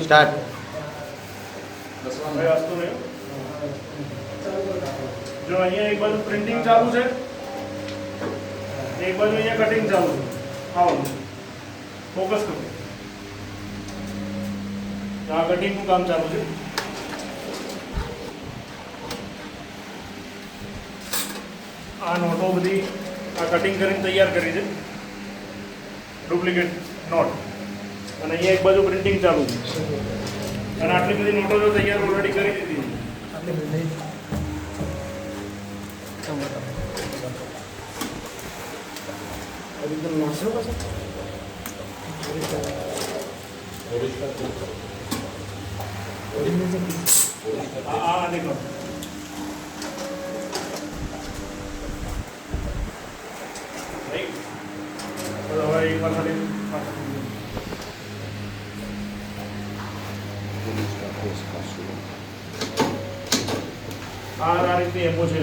Start. ભાઈ વાસ્તુ નહીં. જો અહીંયા એક બાજુ પ્રિન્ટિંગ ચાલુ છે, એક બાજુ અહીંયા કટિંગ ચાલુ છે. આવો ફોકસ કરો. આ કટિંગનું કામ ચાલુ છે. આ નોટો બધી આ કટિંગ કરીને તૈયાર કરી છે, ડુપ્લિકેટ નોટ. અને અહીંયા એક બાજુ પ્રિન્ટિંગ ચાલુ છે. અને આટલી બધી નોટો જો તૈયાર ઓલરેડી કરી દીધી છે. આ દેખો રાઈટ. હવે એક વાર ખાલી આ રીતની એમો છે.